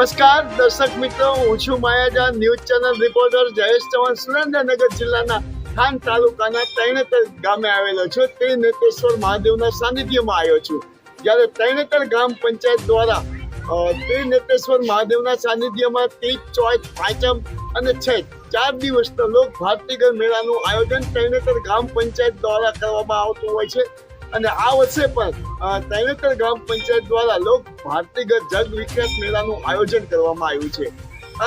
નમસ્કાર દર્શક મિત્રો, હું છું માયાજાન news channel reporter Jayesh Chauhan Surendranagar જિલ્લાના થાન તાલુકાના તૈણેતર ગામે આવેલો છું. ત્રિનેત્રેશ્વર મહાદેવના સાનિધ્યમાં આવ્યો છું. જ્યારે તૈણેતર ગ્રામ પંચાયત દ્વારા ત્રિનેત્રેશ્વર મહાદેવના સાનિધ્યમાં તીજ, ચોથ, પાંચમ અને છઠ 4 દિવસનો લોક ભારતીગર મેળાનું આયોજન તૈણેતર ગ્રામ પંચાયત દ્વારા કરવામાં આવતું હોય છે. અને આ વર્ષે પણ તૈણેતર ગ્રામ પંચાયત દ્વારા લોક ભારતીગર જગ વિખ્યાત મેળાનું આયોજન કરવામાં આવ્યું છે.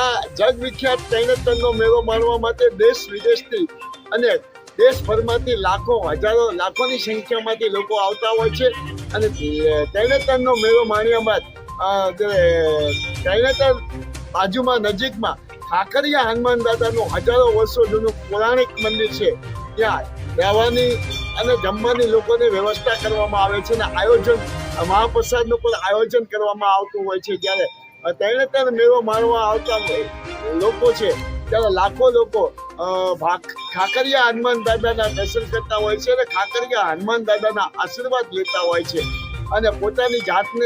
આ જગ વિખ્યાત તૈણેતરનો મેળો માણવા માટે દેશ વિદેશથી અને દેશભરમાંથી લાખોની સંખ્યામાંથી લોકો આવતા હોય છે. અને તૈણેતરનો મેળો માણ્યા બાદ તૈણેતર બાજુમાં નજીકમાં ખાખરિયા હનુમાન દાદાનું હજારો વર્ષો જૂનું પૌરાણિક મંદિર છે. ત્યાં રહેવાની અને જમવાની લોકોને વ્યવસ્થા કરવામાં આવે છે. અને આયોજન મહાપ્રસાદનું પણ આયોજન કરવામાં આવતું હોય છે. જ્યારે તૈણેતર મેળો માણવા આવતા લોકો છે ત્યારે લાખો લોકો ખાખરિયા હનુમાન દાદાના દર્શન કરતા હોય છે અને ખાખરિયા હનુમાન દાદાના આશીર્વાદ લેતા હોય છે અને પોતાની જાતને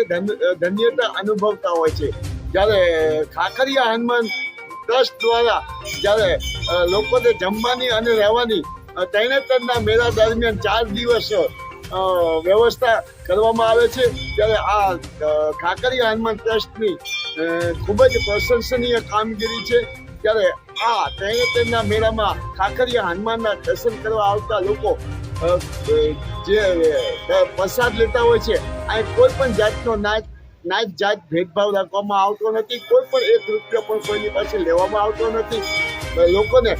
ધન્યતા અનુભવતા હોય છે. જ્યારે ખાખરિયા હનુમાન ટ્રસ્ટ દ્વારા જ્યારે લોકોને જમવાની અને રહેવાની તૈણેતરના મેળા દરમિયાન 4 દિવસ વ્યવસ્થા કરવામાં આવે છે. ત્યારે આ ખાખરિયા હનુમાન ટ્રસ્ટની ખૂબ જ પ્રશંસનીય કામગીરી છે. ત્યારે આ તૈણેતરના મેળામાં ખાખરિયા હનુમાનના દર્શન કરવા આવતા લોકો જે પ્રસાદ લેતા હોય છે, આ કોઈ પણ જાતનો નાત જાત ભેદભાવ રાખવામાં આવતો નથી. કોઈ પણ 1 રૂપિયો પણ કોઈની પાસે લેવામાં આવતો નથી. લોકોને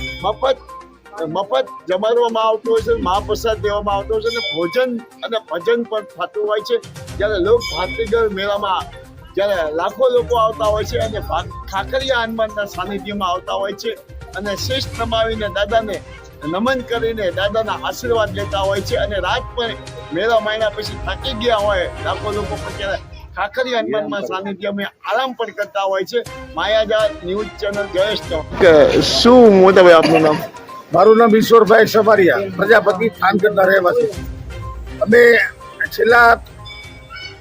મફત જમાડવામાં આવતો હોય છે, મહાપ્રસાદ દેવામાં આવતો હોય છે અને ભોજન અને ભજન પણ થતું હોય છે. જ્યારે લોક ભારતીગર મેળામાં જ્યારે લાખો લોકો આવતા હોય છે અને ખાખરિયા હનુમાનના સાનિધ્યમાં આવતા હોય છે અને શીશ નમાવીને દાદાને નમન કરીને દાદાના આશીર્વાદ લેતા હોય છે. અને રાત પણ મેળા માણ્યા પછી થાકી ગયા હોય લાખો લોકો પણ ત્યારે ખાખરિયા હનુમાનના સાનિધ્યમાં આરામ પણ કરતા હોય છે. માયાજાળ ન્યૂઝ ચેનલ જયેશ ચૌહાણ. શું મોટાભાઈ આપનું નામ? મારું નામ ઈશ્વરભાઈ સવારિયા, પ્રજાપતિ થાનગઢના રહેવાસી. અમે છેલ્લા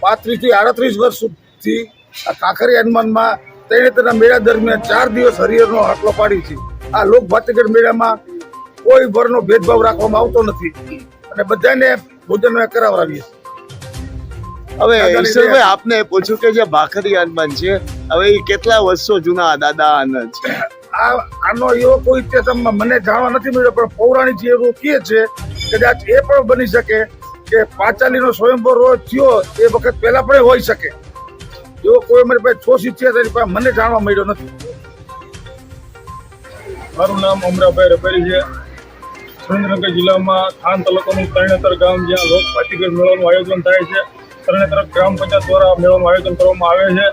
35 થી 38 વર્ષ સુધી આ ખાખરિયા હનુમાનમાં તૈણેતરના મેળા દરમિયાન 4 દિવસ હરિહરનો હાટલો પાડી છે. આ લોક ભાતીગર મેળામાં કોઈ વર્ણનો ભેદભાવ રાખવામાં આવતો નથી અને બધાને ભોજન કરાવડાવીએ. હવે ઈશ્વરભાઈ, આપને પૂછ્યું કે જે ખાખરિયા હનુમાન છે, હવે એ કેટલા વર્ષો જૂના દાદા છે? આનો એવો કોઈ ઇતિહાસમાં મને જાણવા નથી મળ્યો, પણ પૌરાણિક જે એવું કહે છે કદાચ એ પણ બની શકે કે પાંચાલીનો સ્વયંવર થયો એ વખત પહેલા પણ હોઈ શકે. એવો કોઈ મારી પાસે ઠોસ ઇતિહાસ મને જાણવા મળ્યો નથી. મારું નામ અમરાભાઈ રબારી છે. સુરેન્દ્રનગર જિલ્લામાં થાન તાલુકાનું તૈણેતર ગામ, જ્યાં લોક ભાતીગર મેળાનું આયોજન થાય છે. તૈણેતર ગ્રામ પંચાયત દ્વારા મેળાનું આયોજન કરવામાં આવે છે.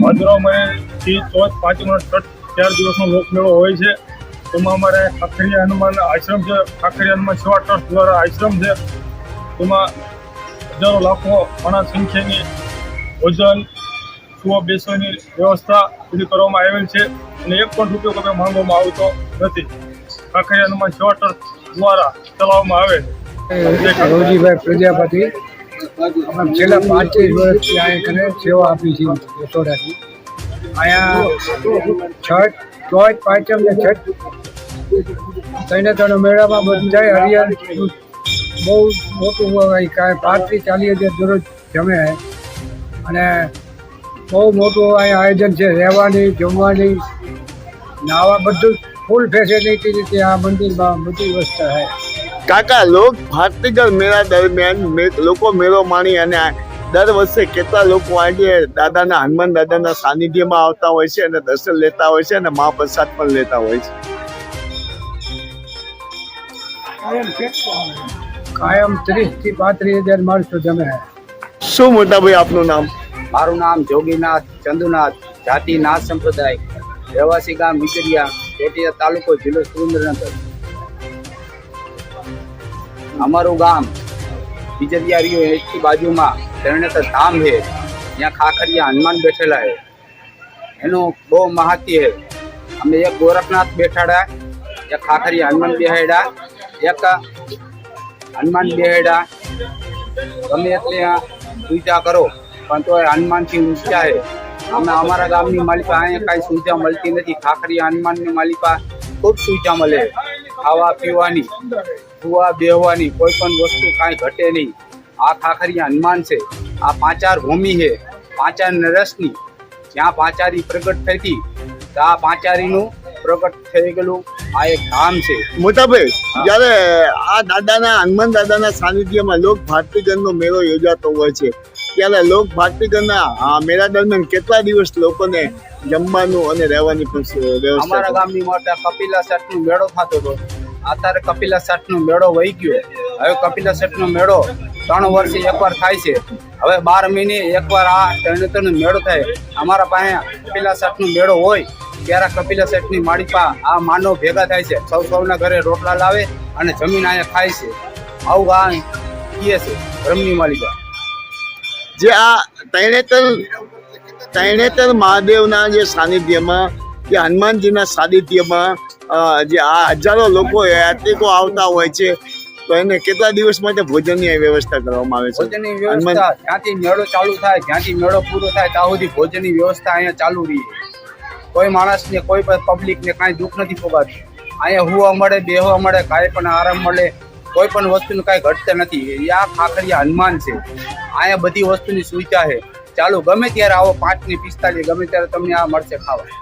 ભાદરવા મહિનાથી ચોથ, પાંચમ અને છઠ 4 દિવસનો લોકમેળો હોય છે. તેમાં અમારે ખાખરિયા હનુમાન આશ્રમ છે, ખાખરિયા હનુમાન સેવા ટ્રસ્ટ દ્વારા આશ્રમ છે. તેમાં હજારો લાખો ઘણા સંખ્યાની ભોજન, સુવા બેસવાની વ્યવસ્થા બધી કરવામાં આવેલ છે અને 1 પણ રૂપિયો કોઈ માંગવામાં આવતો નથી. ખાખરિયા હનુમાન સેવા ટ્રસ્ટ દ્વારા ચલાવવામાં આવે. રોજીભાઈ પ્રજાપતિ. અમે છેલ્લા 35 વર્ષથી અહીંયા સેવા આપી છે રસોડાથી. અહીંયા છઠ, ચોથ, પાંચમ ને છઠ તૈણેતરના મેળામાં બધા હરિયર બહુ મોટું 35-40 હજાર દરરોજ જમે છે અને બહુ મોટું અહીંયા આયોજન છે. રહેવાની, જમવાની, નાવા બધું ફૂલ ફેસિલિટી આ મંદિરમાં બધી વ્યવસ્થા છે. કાકા, લોક ભારતીગર મેળા દરમિયાન લોકો મેળો માણી અને દર વર્ષે કેટલા લોકો આજે દાદાના હનુમાન દાદાના સાનિધ્યમાં આવતા હોય છે અને દર્શન લેતા હોય છે અને મહાપ્રસાદ પણ લેતા હોય છે? કાયમ 30 થી 35 હજાર માણસો જમે છે. શું મોટાભાઈ આપનું નામ? મારું નામ જોગીનાથ ચંદુનાથ, જાતિ નાથ સંપ્રદાય, રહેવાસી ગામ વિચરિયા, ચોટીલા તાલુકો, જિલ્લો સુરેન્દ્રનગર. અમારું ગામ વિચરિયા રહ્યું, એની બાજુમાં તૈણેતર ધામ છે, ત્યાં ખાખરિયા હનુમાન બેઠેલા છે. એનું બહુ મહાત્ય છે. અમે એક ગોરખનાથ બેઠાડા, એક ખાખરિયા હનુમાન બેહાડ્યા, એક હનુમાન બેહાડ્યા. ગમે એટલે પૂજા કરો પણ તો હનુમાનથી ઊંચા છે. અમે અમારા ગામની માલિકા અહીંયા કાંઈ સુવિધા મળતી નથી. ખાખરીયા હનુમાનની માલિકા ખૂબ સુવિધા મળે, ખાવા પીવાની, સુવા બેહવાની, કોઈ પણ વસ્તુ કાંઈ ઘટે નહીં. આ ખાખરીયા હનુમાન છે, આ પાંચાર ભૂમિ છે, પાંચાર નરસની. જ્યાં પાંચારી પ્રગટ થઈ હતી ત્યાં પાંચારીનું પ્રગટ થઈ ગયેલું આ એક ધામ છે. મોટાભાઈ, જ્યારે આ દાદાના હનુમાન દાદાના સાનિધ્યમાં લોક ભારતીગણનો મેળો યોજાતો હોય છે, ત્યારે લોક ભારતીગણના મેળા દરમિયાન કેટલા દિવસ લોકોને જમવાનું અને રહેવાની પણ વ્યવસ્થા અમારા ગામની માટે કપિલા શેઠનો મેળો થતો હતો. અત્યારે કપિલા શેઠનો મેળો વહી ગયો. હવે કપિલા શેઠનો મેળો 3 વર્ષે એકવાર થાય છે. હવે 12 મહિને એકવાર આ તરણેતરનો મેળો થાય. અમારા પાસે કપિલા શેઠનો મેળો હોય ત્યારે કપિલા શેઠની માળીપા આ માનવ ભેગા થાય છે. સૌના ઘરે રોટલા લાવે અને જમીન અહીંયા ખાય છે. આવું આ કહે છે બ્રહ્મની માલિકા. જે આ તરણેતર મહાદેવના જે સાનિધ્યમાં, જે હનુમાનજીના સાનિધ્યમાં જે આ હજારો લોકો યાત્રિકો આવતા હોય છે, તો એને કેટલા દિવસ માટે ભોજનની વ્યવસ્થા કરવામાં આવે છે? ભોજનની વ્યવસ્થા જ્યાંથી મેળો ચાલુ થાય, જ્યાંથી મેળો પૂરો થાય ત્યાં સુધી ભોજનની વ્યવસ્થા અહીંયા ચાલુ રહી. કોઈ માણસને, કોઈ પણ પબ્લિકને કાંઈ દુઃખ નથી પોગાડતું. અહીંયા હુવા મળે, બેહવા મળે, કાંઈ પણ આરામ મળે, કોઈ પણ વસ્તુનું કાંઈ ઘટતા નથી. આ ખાખરીયા હનુમાન છે, અહીંયા બધી વસ્તુની સુવિધા છે. ચાલો ગમે ત્યારે આવો, 5 ને 45 ગમે ત્યારે તમને આ મળશે ખાવા.